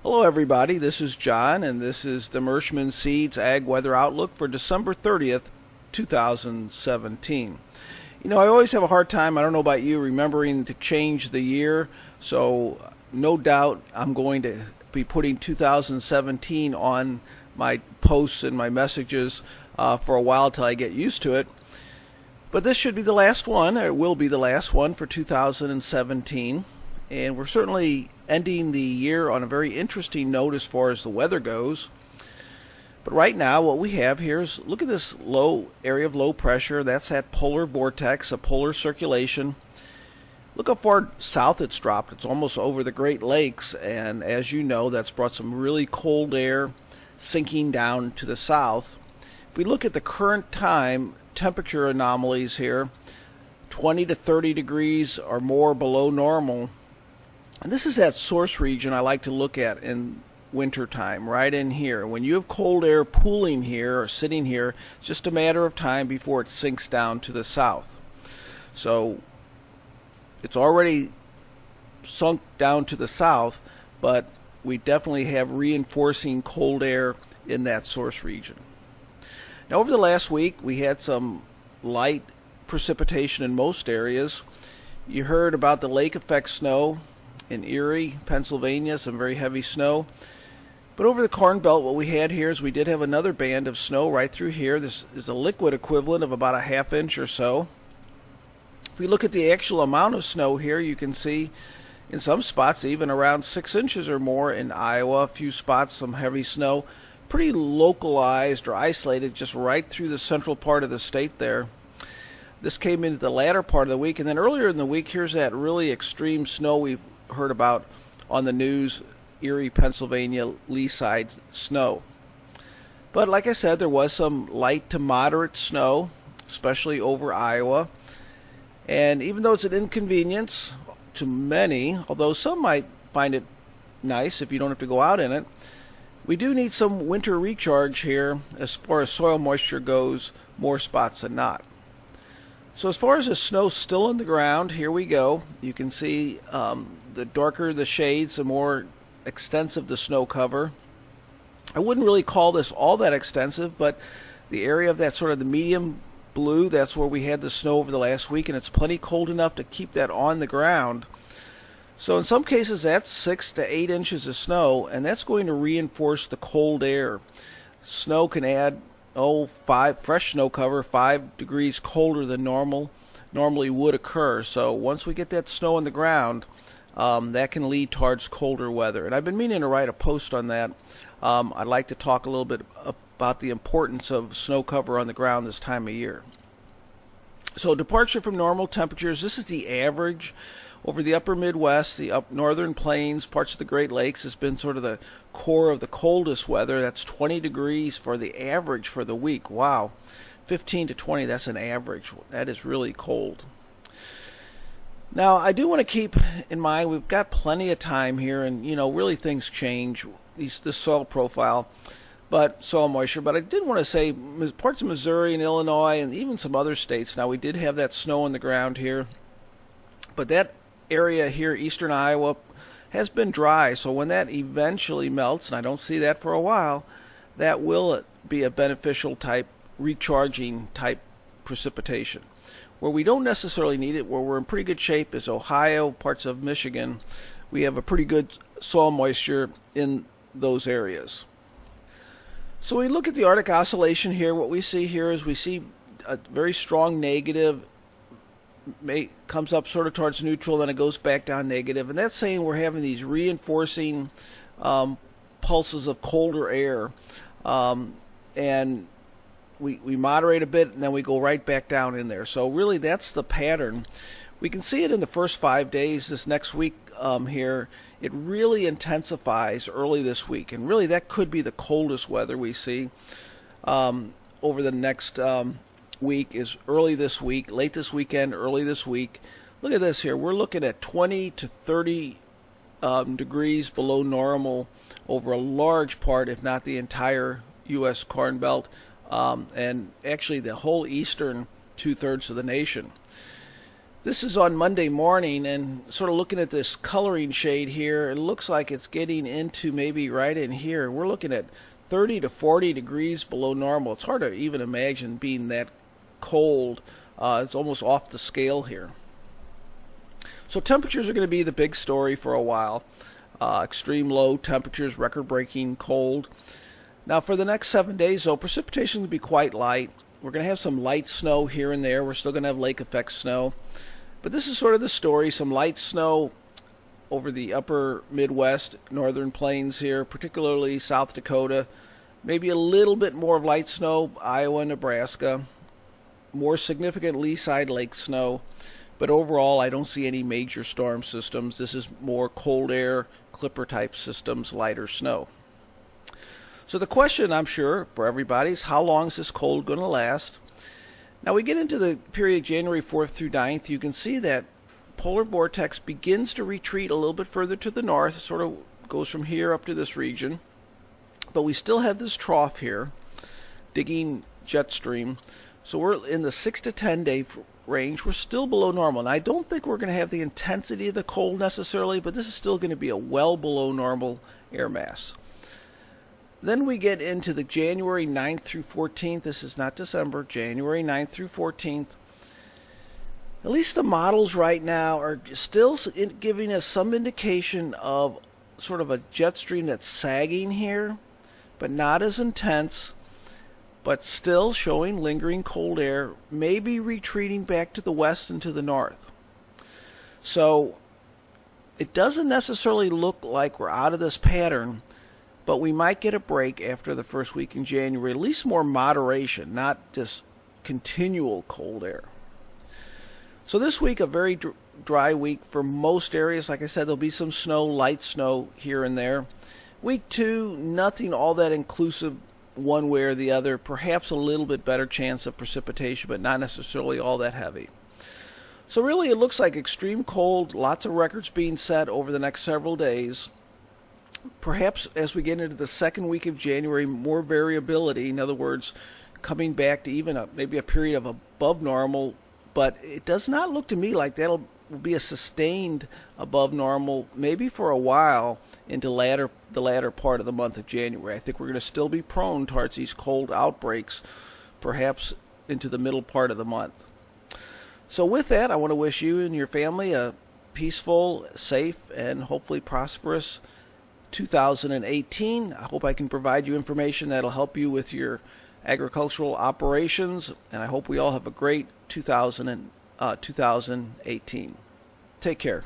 Hello everybody, this is John and this is the Merschman Seeds Ag Weather Outlook for December 30th, 2017. You know, I always have a hard time, I don't know about you, remembering to change the year, so no doubt I'm going to be putting 2017 on my posts and my messages for a while till I get used to it. But this should be the last one, or it will be the last one for 2017. And we're certainly ending the year on a very interesting note as far as the weather goes. But right now what we have here is, look at this low area of low pressure. That's that polar vortex, a polar circulation. Look how far south it's dropped. It's almost over the Great Lakes. And as you know, that's brought some really cold air sinking down to the south. If we look at the current time temperature anomalies here, 20 to 30 degrees or more below normal. And this is that source region I like to look at in wintertime, right in here. When you have cold air pooling here or sitting here, it's just a matter of time before it sinks down to the south. So it's already sunk down to the south, but we definitely have reinforcing cold air in that source region. Now, over the last week, we had some light precipitation in most areas. You heard about the lake effect snow in Erie, Pennsylvania, some very heavy snow. But over the Corn Belt, what we had here is we did have another band of snow right through here. This is a liquid equivalent of about a half inch or so. If we look at the actual amount of snow here, you can see in some spots even around 6 inches or more in Iowa. A few spots, some heavy snow. Pretty localized or isolated just right through the central part of the state there. This came into the latter part of the week. And then earlier in the week, here's that really extreme snow we've heard about on the news, Erie, Pennsylvania, lee side snow. But like I said, there was some light to moderate snow, especially over Iowa. And even though it's an inconvenience to many, although some might find it nice if you don't have to go out in it, we do need some winter recharge here as far as soil moisture goes, more spots than not. So as far as the snow still in the ground, here we go. You can see the darker the shades, the more extensive the snow cover. I wouldn't really call this all that extensive, but the area of that sort of the medium blue, that's where we had the snow over the last week, and it's plenty cold enough to keep that on the ground. So in some cases that's 6 to 8 inches of snow, and that's going to reinforce the cold air. Snow can add fresh snow cover 5 degrees colder than normally would occur. So once we get that snow on the ground, that can lead towards colder weather. And I've been meaning to write a post on that. I'd like to talk a little bit about the importance of snow cover on the ground this time of year. So departure from normal temperatures, this is the average over the upper Midwest, the up northern plains, parts of the Great Lakes has been sort of the core of the coldest weather. That's 20 degrees for the average for the week. Wow, 15 to 20, that's an average. That is really cold. Now, I do want to keep in mind we've got plenty of time here, and you know, really things change, this soil profile, but soil moisture. But I did want to say parts of Missouri and Illinois and even some other states. Now, we did have that snow on the ground here, but that area here, eastern Iowa, has been dry. So when that eventually melts, and I don't see that for a while, that will be a beneficial type, recharging type precipitation. Where we don't necessarily need it, where we're in pretty good shape, is Ohio, parts of Michigan. We have a pretty good soil moisture in those areas. So we look at the Arctic Oscillation here. What we see here is we see a very strong negative, comes up sort of towards neutral, then it goes back down negative. And that's saying we're having these reinforcing pulses of colder air. And we moderate a bit, and then we go right back down in there. So really that's the pattern. We can see it in the first 5 days. This next week here, it really intensifies early this week. And really that could be the coldest weather we see over the next week is early this week, late this weekend, early this week. Look at this here. We're looking at 20 to 30 degrees below normal over a large part, if not the entire U.S. Corn Belt, and actually the whole eastern 2/3 of the nation. This is on Monday morning, and sort of looking at this coloring shade here, it looks like it's getting into maybe right in here. We're looking at 30 to 40 degrees below normal. It's hard to even imagine being that cold. It's almost off the scale here. So temperatures are going to be the big story for a while. Extreme low temperatures, record-breaking cold. Now for the next 7 days, though, precipitation will be quite light. We're going to have some light snow here and there. We're still going to have lake effect snow. But this is sort of the story. Some light snow over the upper Midwest, northern plains here, particularly South Dakota. Maybe a little bit more of light snow, Iowa, Nebraska. More significant lee side lake snow. But overall, I don't see any major storm systems. This is more cold air, clipper type systems, lighter snow. So the question, I'm sure, for everybody is how long is this cold going to last? Now we get into the period January 4th through 9th. You can see that polar vortex begins to retreat a little bit further to the north. It sort of goes from here up to this region. But we still have this trough here, digging jet stream. So we're in the 6 to 10 day range. We're still below normal. And I don't think we're going to have the intensity of the cold necessarily, but this is still going to be a well below normal air mass. Then we get into the January 9th through 14th. This is not December, January 9th through 14th. At least the models right now are still giving us some indication of sort of a jet stream that's sagging here, but not as intense, but still showing lingering cold air, maybe retreating back to the west and to the north. So it doesn't necessarily look like we're out of this pattern, but we might get a break after the first week in January, at least more moderation, not just continual cold air. So this week, a very dry week for most areas. Like I said, there'll be some snow, light snow here and there. Week 2, nothing all that inclusive one way or the other. Perhaps a little bit better chance of precipitation, but not necessarily all that heavy. So really, it looks like extreme cold, lots of records being set over the next several days. Perhaps as we get into the second week of January, more variability. In other words, coming back to even maybe a period of above normal. But it does not look to me like that'll be a sustained above normal, maybe for a while into the latter part of the month of January. I think we're going to still be prone towards these cold outbreaks, perhaps into the middle part of the month. So with that, I want to wish you and your family a peaceful, safe, and hopefully prosperous 2018. I hope I can provide you information that'll help you with your agricultural operations, and I hope we all have a great 2018. Take care.